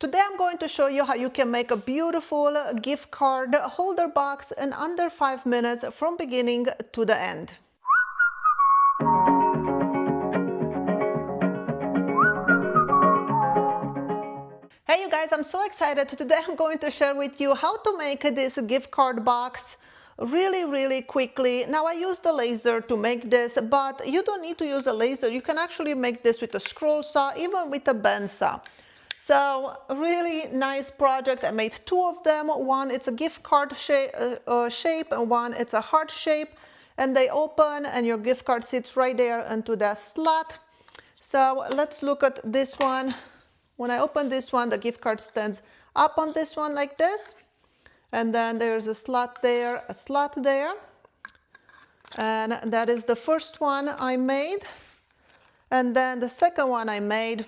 Today I'm going to show you how you can make a beautiful gift card holder box in under 5 minutes from beginning to the end. Hey you guys, I'm so excited. Today I'm going to share with you how to make this gift card box really quickly. Now I used the laser to make this, but you don't need to use a laser. You can actually make this with a scroll saw, even with a bandsaw. So really nice project. I made two of them. One it's a gift card shape and one it's a heart shape, and they open and your gift card sits right there into that slot. So let's look at this one. When I open this one, the gift card stands up on this one like this, and then there's a slot there, and that is the first one I made. And then the second one I made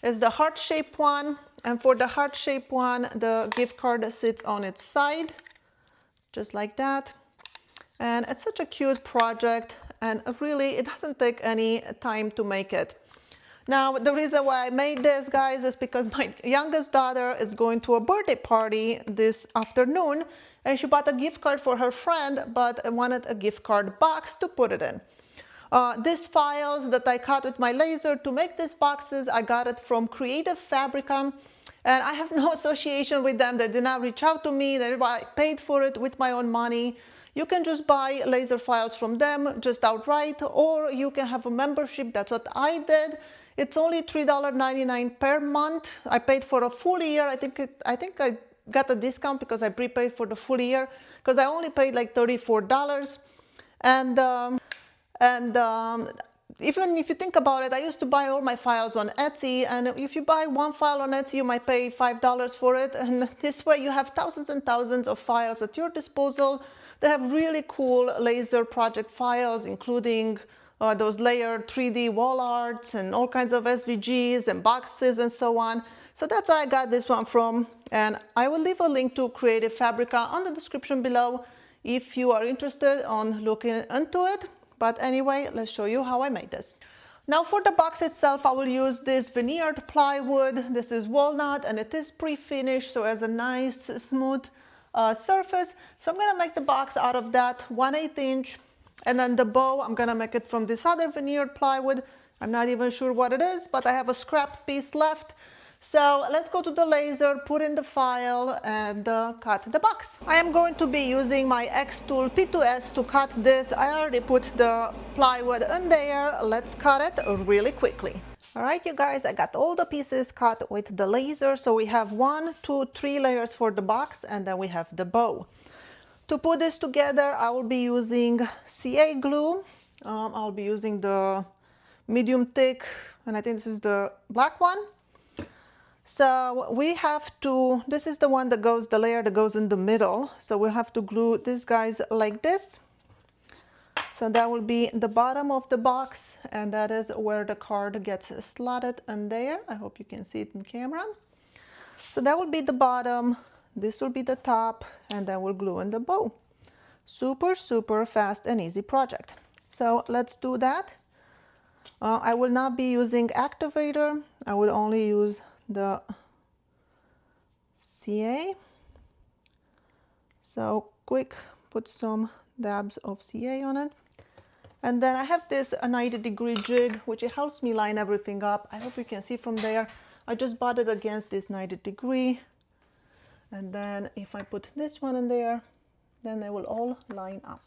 is the heart-shaped one, and for the heart-shaped one, the gift card sits on its side, just like that. And it's such a cute project, and really it doesn't take any time to make it. Now, the reason why I made this, guys, is because my youngest daughter is going to a birthday party this afternoon, and she bought a gift card for her friend, but wanted a gift card box to put it in. These files that I cut with my laser to make these boxes, I got it from Creative Fabrica, and I have no association with them. They did not reach out to me. I paid for it with my own money. You can just buy laser files from them just outright, or you can have a membership. That's what I did. It's only $3.99 per month. I paid for a full year. I think I got a discount because I prepaid for the full year, because I only paid like $34. And even if you think about it, I used to buy all my files on Etsy, and if you buy one file on Etsy, you might pay $5 for it, and this way you have thousands and thousands of files at your disposal. They have really cool laser project files, including those layered 3D wall arts and all kinds of SVGs and boxes and so on. So that's where I got this one from, and I will leave a link to Creative Fabrica on the description below if you are interested on looking into it. But anyway, let's show you how I made this. Now for the box itself, I will use this veneered plywood. This is walnut, and it is pre-finished, so it has a nice smooth surface. So I'm gonna make the box out of that 1/8 inch. And then the bow, I'm gonna make it from this other veneered plywood. I'm not even sure what it is, but I have a scrap piece left. So let's go to the laser, put in the file, and cut the box. I am going to be using my X tool P2S to cut this. I already put the plywood in there. Let's cut it really quickly. All right, you guys, I got all the pieces cut with the laser. So we have 1, 2, 3 layers for the box, and then we have the bow. To put this together, I will be using CA glue. I'll be using the medium thick, and I think this is the black one. So we have to, this is the one that goes, the layer that goes in the middle. So we'll have to glue these guys like this. So that will be the bottom of the box, and that is where the card gets slotted in there. I hope you can see it in camera. So that will be the bottom. This will be the top, and then we'll glue in the bow. Super fast and easy project. So let's do that. I will not be using activator. I will only use the CA. So quick, put some dabs of CA on it. And then I have this 90-degree jig, which it helps me line everything up. I hope you can see from there. I just bought it against this 90-degree. And then if I put this one in there, then they will all line up.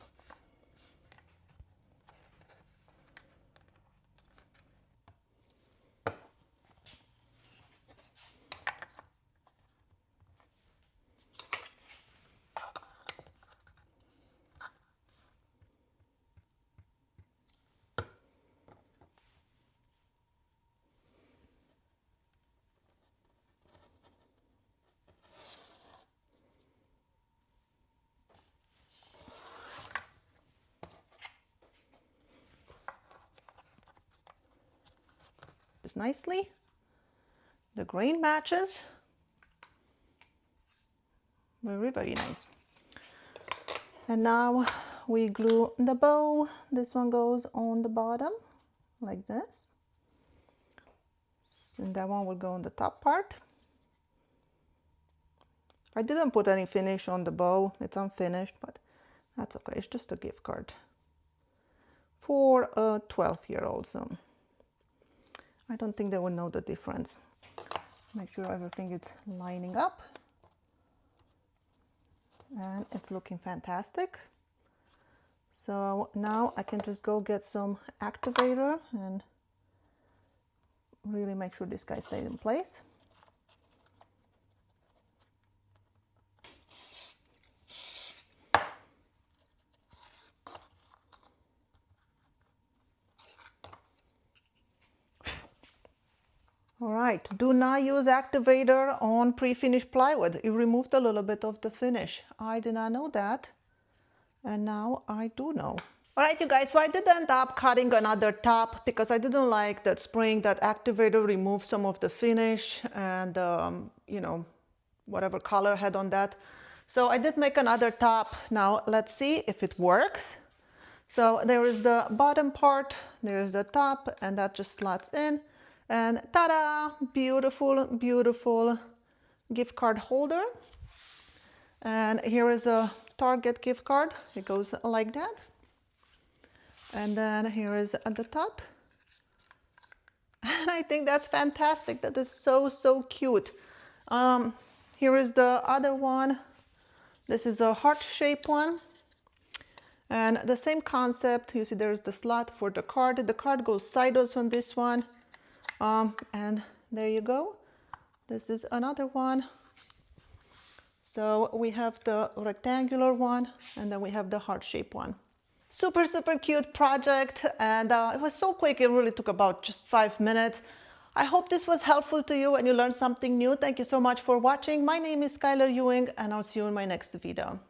Nicely, the grain matches, very nice. And now we glue the bow. This one goes on the bottom like this. And that one will go on the top part. I didn't put any finish on the bow. It's unfinished, but that's okay. It's just a gift card for a 12-year-old. So I don't think they will know the difference. Make sure everything is lining up. And it's looking fantastic. So now I can just go get some activator and really make sure this guy stays in place. All right, do not use activator on pre-finished plywood. It removed a little bit of the finish. I did not know that, and now I do know. All right, you guys, so I did end up cutting another top because I didn't like that spraying that activator removed some of the finish and, you know, whatever color had on that. So I did make another top. Now let's see if it works. So there is the bottom part, there's the top, and that just slots in. And ta-da! Beautiful, beautiful gift card holder. And here is a Target gift card. It goes like that. And then here is at the top. And I think that's fantastic. That is so, so cute. Here is the other one. This is a heart-shaped one. And the same concept. You see there's the slot for the card. The card goes sideways on this one. And there you go. This is another one. So we have the rectangular one, and then we have the heart-shaped one. Super, super cute project, and it was so quick. It really took about just 5 minutes. I hope this was helpful to you and you learned something new. Thank you so much for watching. My name is Skylar Ewing, and I'll see you in my next video.